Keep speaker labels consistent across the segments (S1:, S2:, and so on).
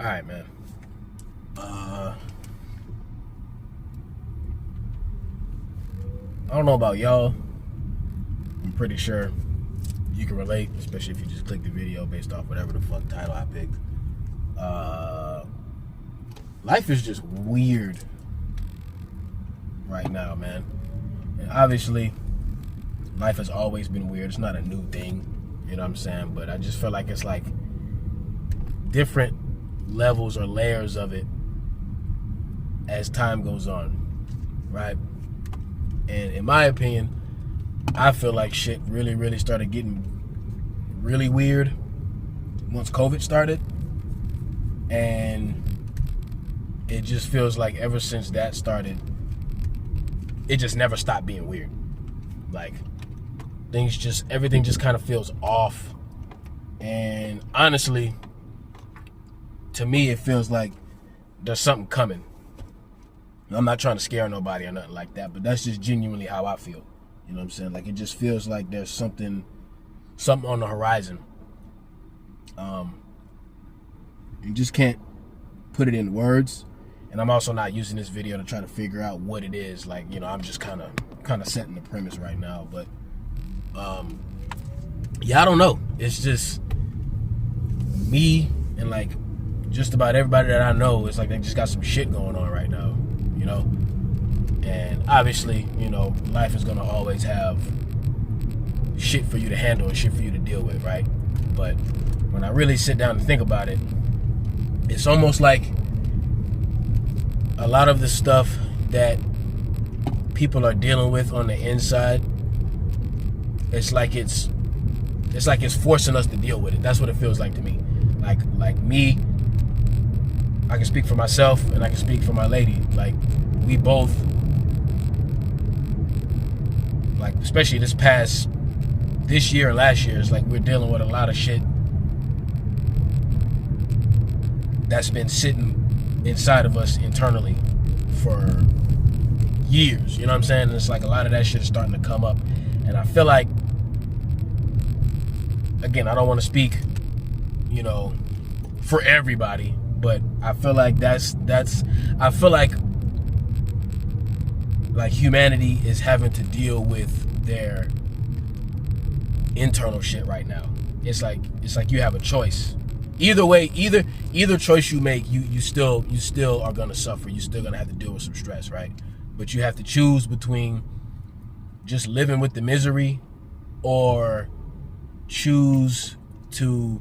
S1: All right, man. I don't know about y'all. I'm pretty sure you can relate, especially if you just click the video based off whatever the fuck title I picked. Life is just weird right now, man. And obviously, life has always been weird. It's not a new thing, you know what I'm saying? But I just feel like it's like different levels or layers of it as time goes on, right? And in my opinion, I feel like shit really started getting really weird once COVID started. And it just feels like ever since that started, it just never stopped being weird. Like, everything just kind of feels off. And honestly, to me, it feels like there's something coming. I'm not trying to scare nobody or nothing like that, but that's just genuinely how I feel. You know what I'm saying? Like, it just feels like there's something on the horizon. You just can't put it in words. And I'm also not using this video to try to figure out what it is. Like, you know, I'm just kind of setting the premise right now. But, yeah, I don't know. It's just me and, like, just about everybody that I know. It's like they just got some shit going on right now, you know? And obviously, you know, life is going to always have shit for you to handle and shit for you to deal with, right? But when I really sit down and think about it, it's almost like a lot of the stuff that people are dealing with on the inside, it's like it's forcing us to deal with it. That's what it feels like to me. Like me, I can speak for myself and I can speak for my lady. Like, we both, like, especially this year and last year, it's like we're dealing with a lot of shit that's been sitting inside of us internally for years, you know what I'm saying? And it's like a lot of that shit is starting to come up. And I feel like, again, I don't want to speak, you know, for everybody, but I feel like I feel like humanity is having to deal with their internal shit right now. It's like you have a choice. Either way, either choice you make, you still are gonna suffer. You're still gonna have to deal with some stress, right? But you have to choose between just living with the misery or choose to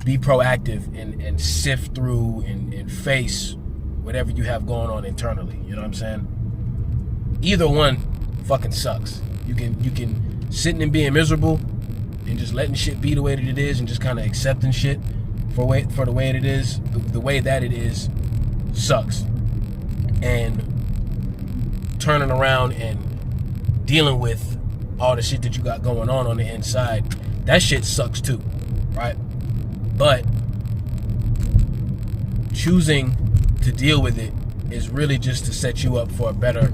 S1: be proactive and sift through and face whatever you have going on internally. You know what I'm saying? Either one fucking sucks. You can sitting and being miserable and just letting shit be the way that it is and just kind of accepting shit for the way it is, the way that it is, sucks. And turning around and dealing with all the shit that you got going on the inside, that shit sucks too, right? But choosing to deal with it is really just to set you up for a better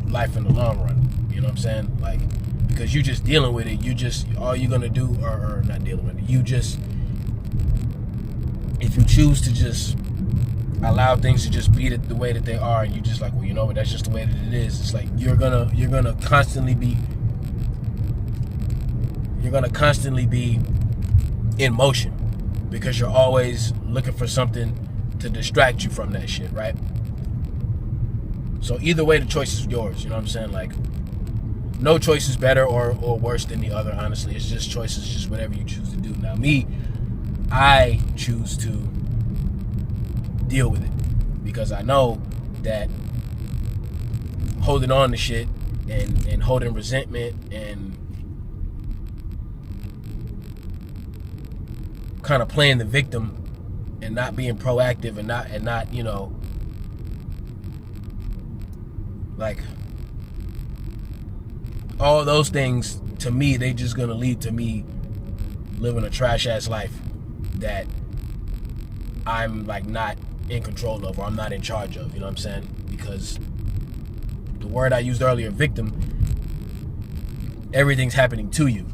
S1: life in the long run. You know what I'm saying? Like, because you just dealing with it, all you're gonna do, or not dealing with it, if you choose to just allow things to just be the way that they are, and you just like, well, you know what, that's just the way that it is. It's like you're gonna constantly be in motion because you're always looking for something to distract you from that shit, right? So either way, the choice is yours. You know what I'm saying? Like, no choice is better or worse than the other, honestly. It's just choices, just whatever you choose to do. Now, me, I choose to deal with it because I know that holding on to shit and holding resentment and kind of playing the victim and not being proactive and not, you know, like, all those things, to me, they just gonna lead to me living a trash ass life that I'm like not in control of, or I'm not in charge of, you know what I'm saying? Because the word I used earlier, victim, everything's happening to you,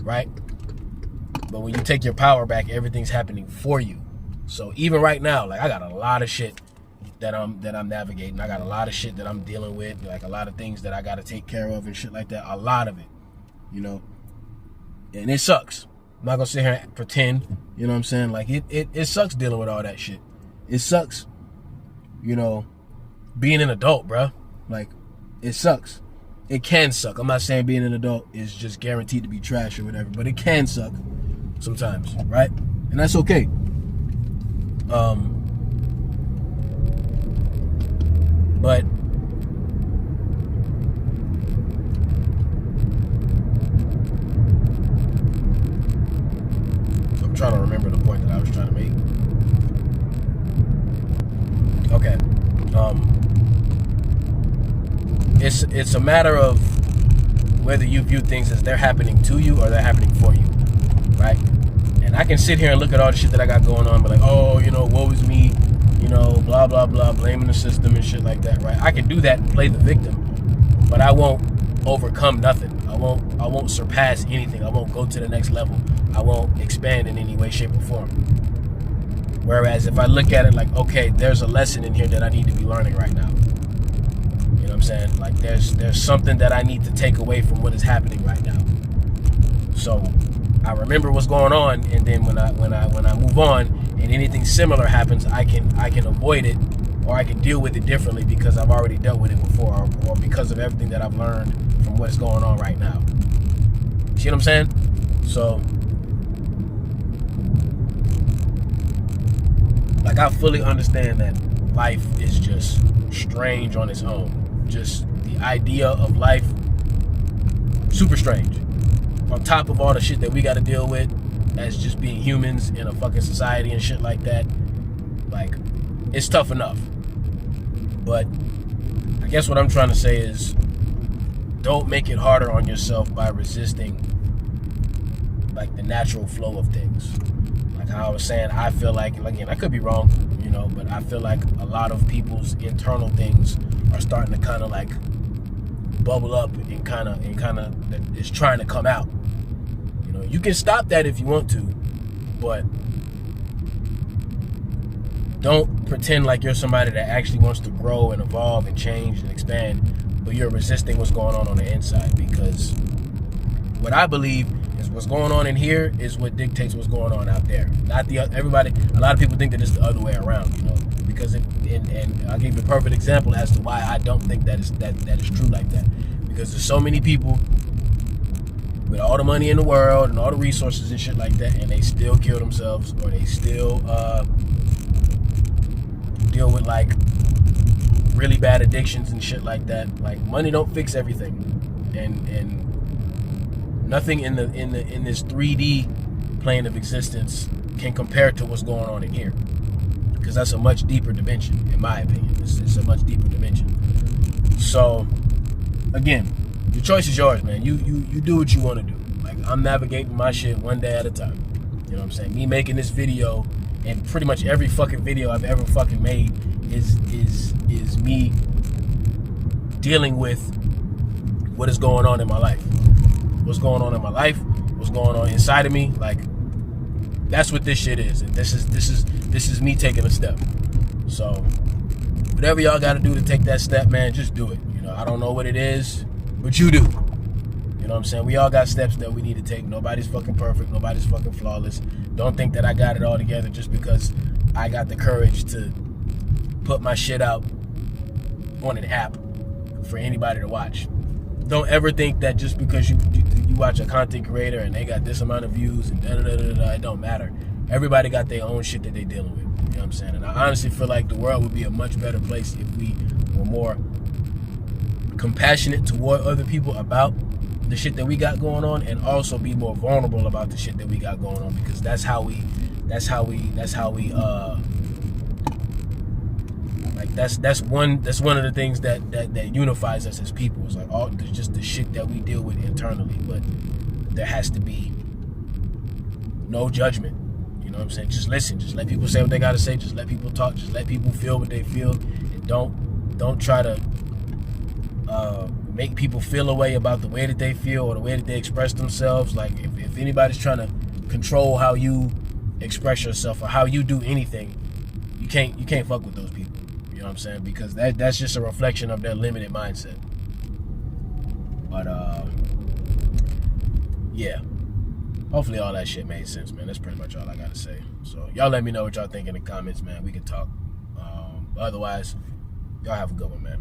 S1: right? But when you take your power back, everything's happening for you. So even right now, like I got a lot of shit that I'm navigating. I got a lot of shit that I'm dealing with, like a lot of things that I got to take care of and shit like that. A lot of it, you know. And it sucks. I'm not gonna sit here and pretend, you know what I'm saying? Like it sucks dealing with all that shit. It sucks, you know, being an adult, bruh. Like, it sucks. It can suck. I'm not saying being an adult is just guaranteed to be trash or whatever, but it can suck sometimes, right? And that's okay. But I'm trying to remember the point that I was trying to make. Okay. It's a matter of whether you view things as they're happening to you or they're happening for you, right? And I can sit here and look at all the shit that I got going on, but like, oh, you know, woe is me, you know, blah blah blah, blaming the system and shit like that, right? I can do that and play the victim, but I won't overcome nothing. I won't surpass anything. I won't go to the next level. I won't expand in any way, shape, or form. Whereas if I look at it like, okay, there's a lesson in here that I need to be learning right now. You know what I'm saying? Like there's something that I need to take away from what is happening right now. So I remember what's going on, and then when I move on and anything similar happens, I can avoid it, or I can deal with it differently because I've already dealt with it before, or because of everything that I've learned from what is going on right now. See what I'm saying? So like I fully understand that life is just strange on its own. Just the idea of life, super strange. On top of all the shit that we got to deal with as just being humans in a fucking society and shit like that, like, it's tough enough. But I guess what I'm trying to say is, don't make it harder on yourself by resisting like the natural flow of things. Like how I was saying, I feel like, again, I could be wrong, you know, but I feel like a lot of people's internal things are starting to kind of like bubble up and kind of it's trying to come out. You know, you can stop that if you want to, but don't pretend like you're somebody that actually wants to grow and evolve and change and expand, but you're resisting what's going on the inside. Because what I believe is what's going on in here is what dictates what's going on out there. Not the everybody. A lot of people think that it's the other way around, you know. Because and I'll give you a perfect example as to why I don't think that is true like that. Because there's so many people with all the money in the world and all the resources and shit like that, and they still kill themselves, or they still deal with like really bad addictions and shit like that. Like, money don't fix everything, and nothing in this 3D plane of existence can compare to what's going on in here, because that's a much deeper dimension, in my opinion. It's a much deeper dimension. So again, your choice is yours, man. You do what you want to do. Like, I'm navigating my shit one day at a time. You know what I'm saying? Me making this video, and pretty much every fucking video I've ever fucking made is me dealing with what is going on in my life. What's going on in my life, what's going on inside of me. Like, that's what this shit is. And this is me taking a step. So whatever y'all gotta do to take that step, man, just do it. You know, I don't know what it is, but you do. You know what I'm saying? We all got steps that we need to take. Nobody's fucking perfect. Nobody's fucking flawless. Don't think that I got it all together just because I got the courage to put my shit out on an app for anybody to watch. Don't ever think that just because you watch a content creator and they got this amount of views and da-da-da-da-da, it don't matter. Everybody got their own shit that they dealing with. You know what I'm saying? And I honestly feel like the world would be a much better place if we were more compassionate toward other people about the shit that we got going on, and also be more vulnerable about the shit that we got going on, because that's one of the things that unifies us as people. It's like all just the shit that we deal with internally, but there has to be no judgment. You know what I'm saying? Just listen. Just let people say what they gotta say. Just let people talk. Just let people feel what they feel, and don't try to make people feel a way about the way that they feel or the way that they express themselves. Like, if anybody's trying to control how you express yourself or how you do anything, you can't fuck with those people. You know what I'm saying? Because that's just a reflection of their limited mindset. But yeah. Hopefully all that shit made sense, man. That's pretty much all I gotta say. So y'all let me know what y'all think in the comments, man. We can talk. Otherwise, y'all have a good one, man.